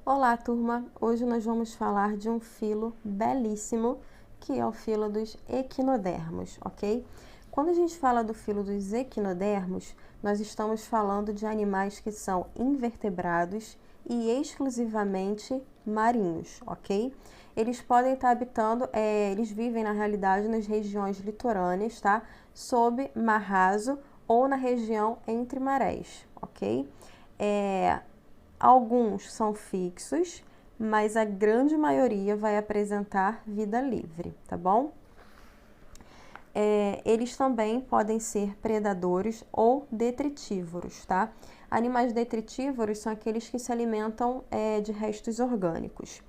Olá, turma! Hoje nós vamos falar de um filo belíssimo, que é o filo dos equinodermos, ok? Quando a gente fala do filo dos equinodermos, nós estamos falando de animais que são invertebrados e exclusivamente marinhos, ok? Eles podem estar habitando, eles vivem na realidade nas regiões litorâneas, tá? Sob mar raso ou na região entre marés, ok? Alguns são fixos, mas a grande maioria vai apresentar vida livre, tá bom? Eles também podem ser predadores ou detritívoros, tá? Animais detritívoros são aqueles que se alimentam de restos orgânicos.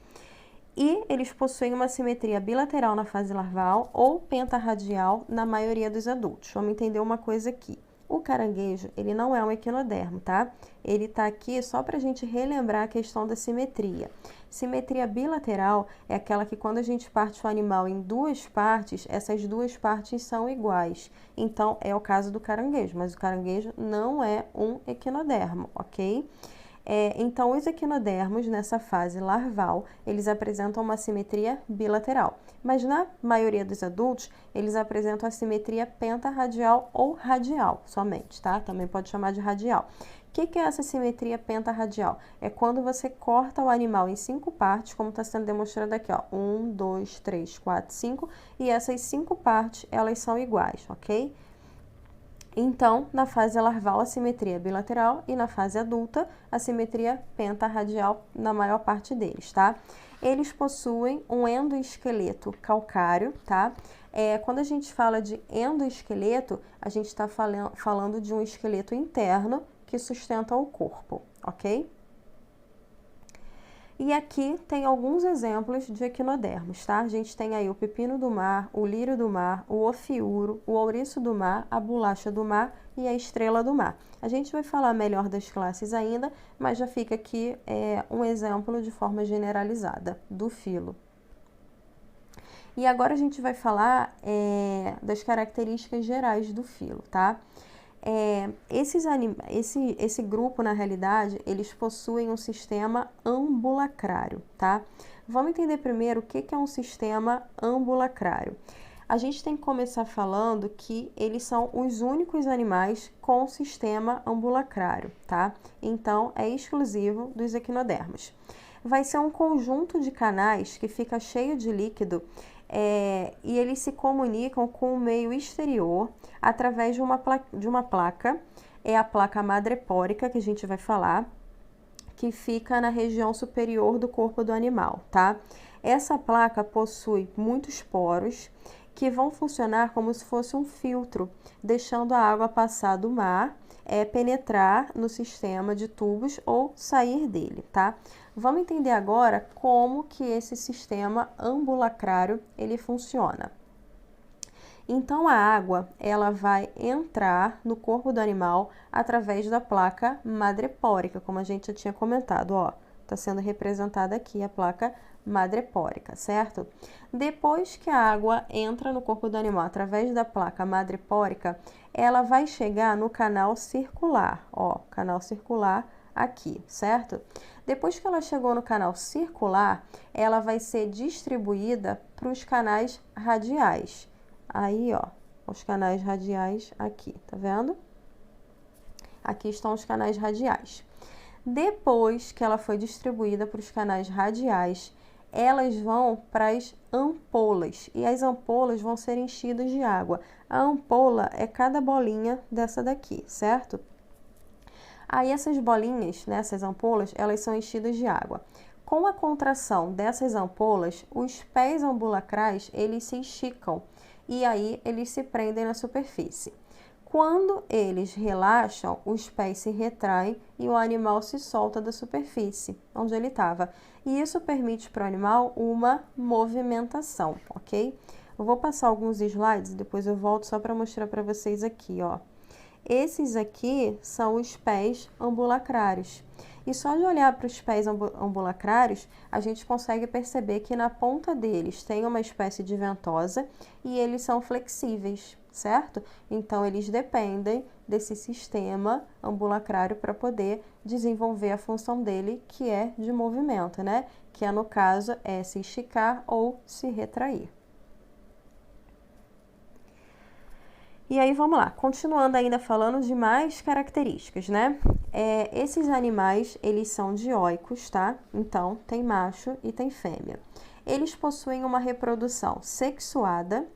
E eles possuem uma simetria bilateral na fase larval ou pentarradial na maioria dos adultos. Vamos entender uma coisa aqui. O caranguejo, ele não é um equinodermo, tá? Ele tá aqui só pra gente relembrar a questão da simetria. Simetria bilateral é aquela que quando a gente parte o animal em duas partes, essas duas partes são iguais. Então, é o caso do caranguejo, mas o caranguejo não é um equinodermo, ok? Então, os equinodermos, nessa fase larval, eles apresentam uma simetria bilateral. Mas na maioria dos adultos, eles apresentam a simetria pentarradial ou radial somente, tá? Também pode chamar de radial. O que é essa simetria pentarradial? É quando você corta o animal em 5 partes, como está sendo demonstrado aqui, ó. 1, 2, 3, 4, 5. E essas 5 partes, elas são iguais, ok? Então, na fase larval, a simetria é bilateral e na fase adulta, a simetria pentarradial na maior parte deles, tá? Eles possuem um endoesqueleto calcáreo, tá? Quando a gente fala de endoesqueleto, a gente está falando de um esqueleto interno que sustenta o corpo, ok? E aqui tem alguns exemplos de equinodermos, tá? A gente tem aí o pepino do mar, o lírio do mar, o ofiuro, o ouriço do mar, a bolacha do mar e a estrela do mar. A gente vai falar melhor das classes ainda, mas já fica aqui um exemplo de forma generalizada do filo. E agora a gente vai falar das características gerais do filo, tá? Esse grupo, na realidade, eles possuem um sistema ambulacrário, tá? Vamos entender primeiro o que é um sistema ambulacrário. A gente tem que começar falando que eles são os únicos animais com sistema ambulacrário, tá? Então, é exclusivo dos equinodermos. Vai ser um conjunto de canais que fica cheio de líquido e eles se comunicam com o meio exterior através de uma placa, é a placa madrepórica que a gente vai falar, que fica na região superior do corpo do animal, tá? Essa placa possui muitos poros que vão funcionar como se fosse um filtro, deixando a água passar do mar, penetrar no sistema de tubos ou sair dele, tá? Vamos entender agora como que esse sistema ambulacrário ele funciona. Então, a água ela vai entrar no corpo do animal através da placa madrepórica, como a gente já tinha comentado, ó. Está sendo representada aqui a placa madrepórica, certo? Depois que a água entra no corpo do animal através da placa madrepórica, ela vai chegar no canal circular, ó, canal circular aqui, certo? Depois que ela chegou no canal circular, ela vai ser distribuída para os canais radiais. Aí, ó, os canais radiais aqui, tá vendo? Aqui estão os canais radiais. Depois que ela foi distribuída para os canais radiais, elas vão para as ampolas e as ampolas vão ser enchidas de água. A ampola é cada bolinha dessa daqui, certo? Aí essas bolinhas, né, essas ampolas, elas são enchidas de água. Com a contração dessas ampolas, os pés ambulacrais, eles se esticam e aí eles se prendem na superfície. Quando eles relaxam, os pés se retraem e o animal se solta da superfície, onde ele estava. E isso permite para o animal uma movimentação, ok? Eu vou passar alguns slides e depois eu volto só para mostrar para vocês aqui, ó. Esses aqui são os pés ambulacrários. E só de olhar para os pés ambulacrários, a gente consegue perceber que na ponta deles tem uma espécie de ventosa e eles são flexíveis, certo? Então, eles dependem desse sistema ambulacrário para poder desenvolver a função dele, que é de movimento, né? Que é, no caso, é se esticar ou se retrair. E aí, vamos lá, continuando ainda falando de mais características, né? Esses animais, eles são dioicos, tá? Então, tem macho e tem fêmea. Eles possuem uma reprodução sexuada,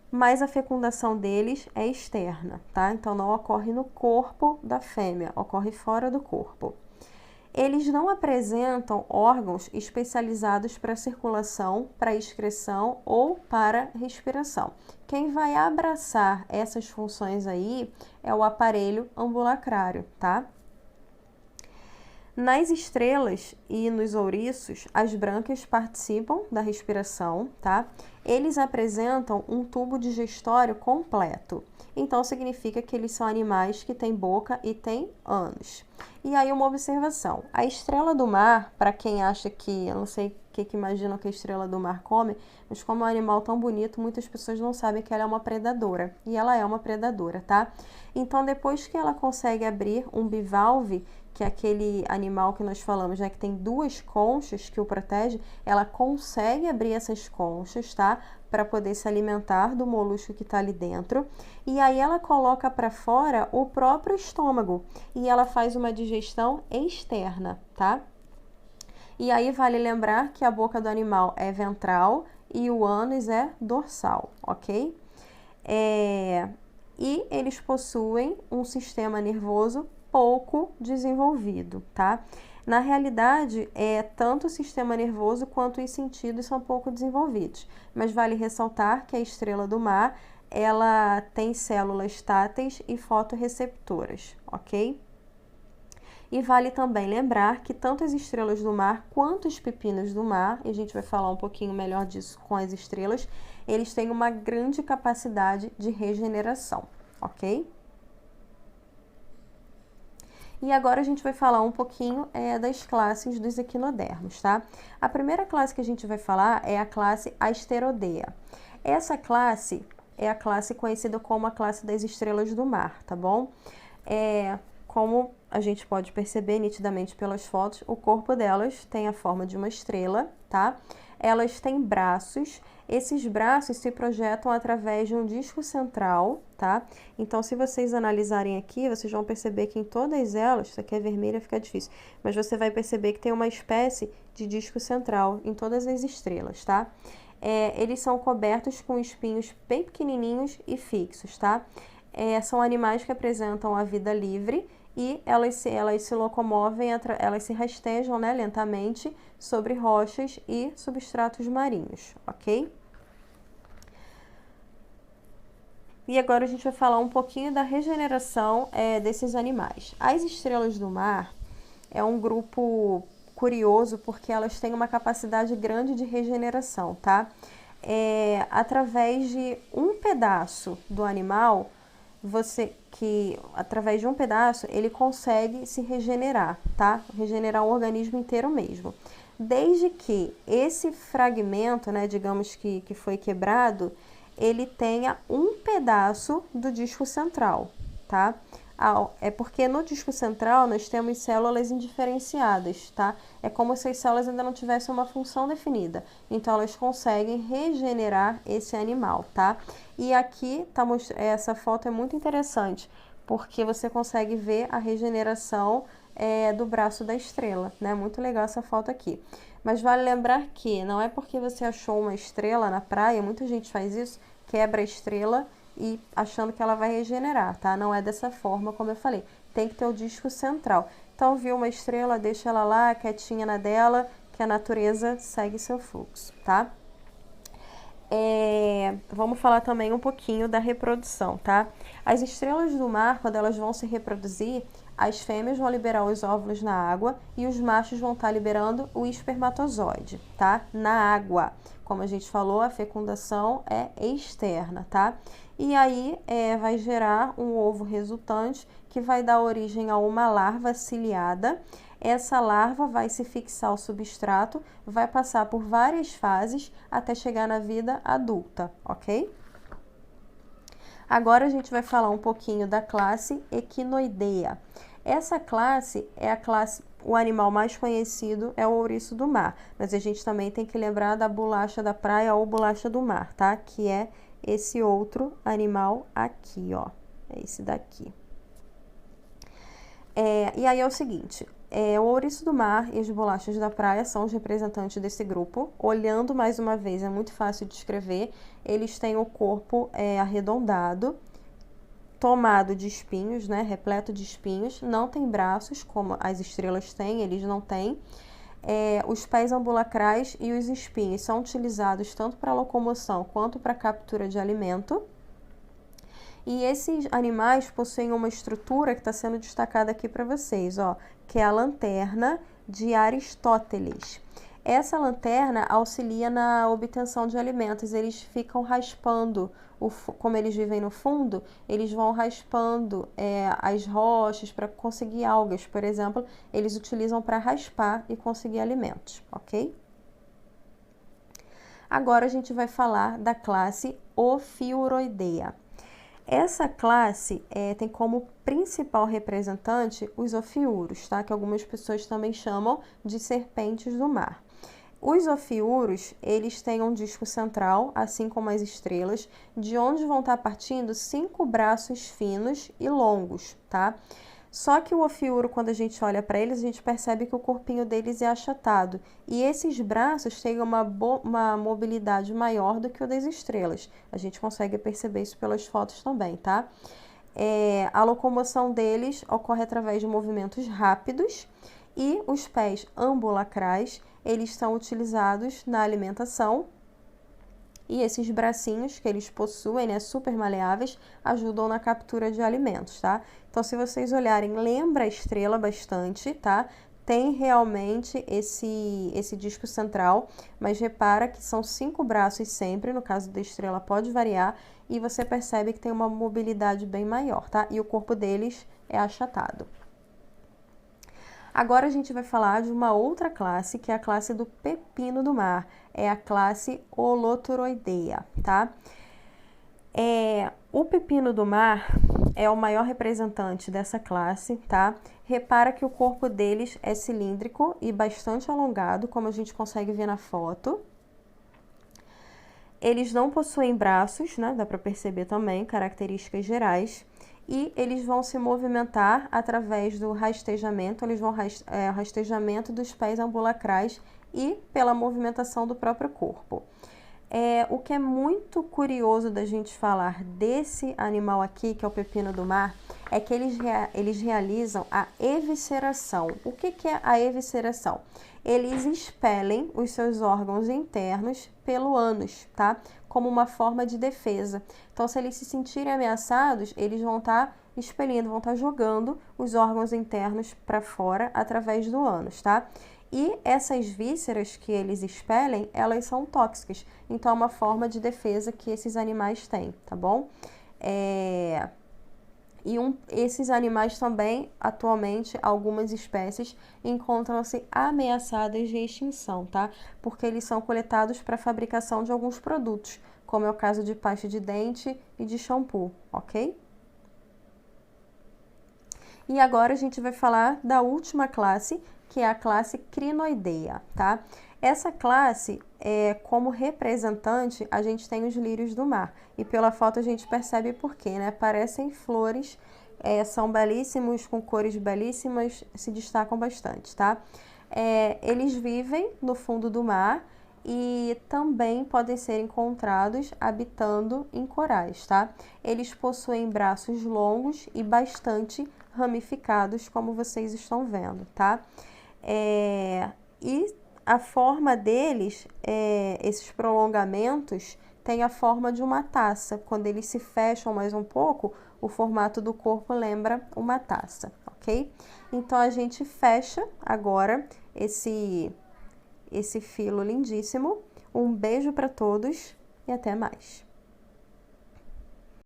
mas a fecundação deles é externa, tá? Então, não ocorre no corpo da fêmea, ocorre fora do corpo. Eles não apresentam órgãos especializados para circulação, para excreção ou para respiração. Quem vai abraçar essas funções aí é o aparelho ambulacrário, tá? Nas estrelas e nos ouriços, as brânquias participam da respiração, tá? Eles apresentam um tubo digestório completo. Então, significa que eles são animais que têm boca e têm ânus. E aí, uma observação. A estrela do mar, para quem acha que, eu não sei o que imaginam que a estrela do mar come, mas como é um animal tão bonito, muitas pessoas não sabem que ela é uma predadora. E ela é uma predadora, tá? Então, depois que ela consegue abrir um bivalve, que é aquele animal que nós falamos, né, que tem duas conchas que o protege, ela consegue abrir essas conchas, tá? Para poder se alimentar do molusco que está ali dentro. E aí ela coloca para fora o próprio estômago e ela faz uma digestão externa, tá? E aí vale lembrar que a boca do animal é ventral e o ânus é dorsal, ok? E eles possuem um sistema nervoso pouco desenvolvido, tá? Na realidade, tanto o sistema nervoso quanto os sentidos são pouco desenvolvidos, mas vale ressaltar que a estrela do mar, ela tem células táteis e fotorreceptoras, ok? E vale também lembrar que tanto as estrelas do mar quanto os pepinos do mar, e a gente vai falar um pouquinho melhor disso com as estrelas, eles têm uma grande capacidade de regeneração, ok? E agora a gente vai falar um pouquinho das classes dos equinodermos, tá? A primeira classe que a gente vai falar é a classe Asteroidea. Essa classe é a classe conhecida como a classe das estrelas do mar, tá bom? Como a gente pode perceber nitidamente pelas fotos, o corpo delas tem a forma de uma estrela, tá? Elas têm braços, esses braços se projetam através de um disco central, tá? Então, se vocês analisarem aqui, vocês vão perceber que em todas elas, isso aqui é vermelha, fica difícil, mas você vai perceber que tem uma espécie de disco central em todas as estrelas, tá? Eles são cobertos com espinhos bem pequenininhos e fixos, tá? São animais que apresentam a vida livre e elas se locomovem, elas se rastejam, né, lentamente sobre rochas e substratos marinhos, ok? E agora a gente vai falar um pouquinho da regeneração desses animais. As estrelas do mar é um grupo curioso porque elas têm uma capacidade grande de regeneração, tá? Através de um pedaço do animal, através de um pedaço, ele consegue se regenerar, tá? Regenerar o organismo inteiro mesmo. Desde que esse fragmento, né, digamos que foi quebrado, ele tenha um pedaço do disco central, tá? É porque no disco central nós temos células indiferenciadas, tá? É como se as células ainda não tivessem uma função definida. Então, elas conseguem regenerar esse animal, tá? E aqui, essa foto é muito interessante, porque você consegue ver a regeneração do braço da estrela, né? Muito legal essa foto aqui. Mas vale lembrar que não é porque você achou uma estrela na praia, muita gente faz isso, quebra a estrela e achando que ela vai regenerar, tá? Não é dessa forma, como eu falei. Tem que ter o disco central. Então, viu uma estrela, deixa ela lá, quietinha na dela, que a natureza segue seu fluxo, tá? Vamos falar também um pouquinho da reprodução, tá? As estrelas do mar, quando elas vão se reproduzir, as fêmeas vão liberar os óvulos na água e os machos vão estar liberando o espermatozoide, tá? Na água. Como a gente falou, a fecundação é externa, tá? E aí vai gerar um ovo resultante que vai dar origem a uma larva ciliada. Essa larva vai se fixar ao substrato, vai passar por várias fases até chegar na vida adulta, ok? Agora a gente vai falar um pouquinho da classe Equinoidea. Essa classe é a classe, o animal mais conhecido é o ouriço do mar, mas a gente também tem que lembrar da bolacha da praia ou bolacha do mar, tá? Que é esse outro animal aqui, ó. É esse daqui. E aí é o seguinte, o ouriço do mar e as bolachas da praia são os representantes desse grupo. Olhando mais uma vez, é muito fácil de descrever. Eles têm o corpo arredondado, tomado de espinhos, né, repleto de espinhos, não tem braços, como as estrelas têm, eles não têm. Os pés ambulacrais e os espinhos são utilizados tanto para locomoção quanto para captura de alimento. E esses animais possuem uma estrutura que está sendo destacada aqui para vocês, ó, que é a lanterna de Aristóteles. Essa lanterna auxilia na obtenção de alimentos. Eles ficam raspando, como eles vivem no fundo, eles vão raspando as rochas para conseguir algas, por exemplo, eles utilizam para raspar e conseguir alimentos, ok? Agora a gente vai falar da classe Ophiuroidea. Essa classe tem como principal representante os ofiuros, tá? Que algumas pessoas também chamam de serpentes do mar. Os ofiuros, eles têm um disco central, assim como as estrelas, de onde vão estar partindo 5 braços finos e longos, tá? Só que o ofiuro, quando a gente olha para eles, a gente percebe que o corpinho deles é achatado. E esses braços têm uma mobilidade maior do que o das estrelas. A gente consegue perceber isso pelas fotos também, tá? A locomoção deles ocorre através de movimentos rápidos e os pés ambulacrais, eles são utilizados na alimentação. E esses bracinhos que eles possuem, né, super maleáveis, ajudam na captura de alimentos, tá? Então, se vocês olharem, lembra a estrela bastante, tá? Tem realmente esse disco central, mas repara que são 5 braços sempre, no caso da estrela pode variar, e você percebe que tem uma mobilidade bem maior, tá? E o corpo deles é achatado. Agora a gente vai falar de uma outra classe, que é a classe do pepino do mar. É a classe Holoturoidea, tá? O pepino do mar é o maior representante dessa classe, tá? Repara que o corpo deles é cilíndrico e bastante alongado, como a gente consegue ver na foto. Eles não possuem braços, né? Dá para perceber também, características gerais. E eles vão se movimentar através do rastejamento, rastejamento dos pés ambulacrais e pela movimentação do próprio corpo. O que é muito curioso da gente falar desse animal aqui, que é o pepino do mar, é que eles realizam a evisceração. O que é a evisceração? Eles expelem os seus órgãos internos pelo ânus, tá? Como uma forma de defesa. Então, se eles se sentirem ameaçados, eles vão estar expelindo, vão estar jogando os órgãos internos para fora através do ânus, tá? E essas vísceras que eles expelem, elas são tóxicas. Então, é uma forma de defesa que esses animais têm, tá bom? Esses animais também, atualmente, algumas espécies encontram-se ameaçadas de extinção, tá? Porque eles são coletados para a fabricação de alguns produtos, como é o caso de pasta de dente e de shampoo, ok? E agora a gente vai falar da última classe, que é a classe Crinoidea, tá? Essa classe, como representante, a gente tem os lírios do mar. E pela foto a gente percebe por quê, né? Parecem flores, são belíssimos, com cores belíssimas, se destacam bastante, tá? Eles vivem no fundo do mar e também podem ser encontrados habitando em corais, tá? Eles possuem braços longos e bastante ramificados, como vocês estão vendo, tá? E a forma deles, esses prolongamentos, tem a forma de uma taça. Quando eles se fecham mais um pouco, o formato do corpo lembra uma taça, ok? Então, a gente fecha agora esse filo lindíssimo. Um beijo para todos e até mais!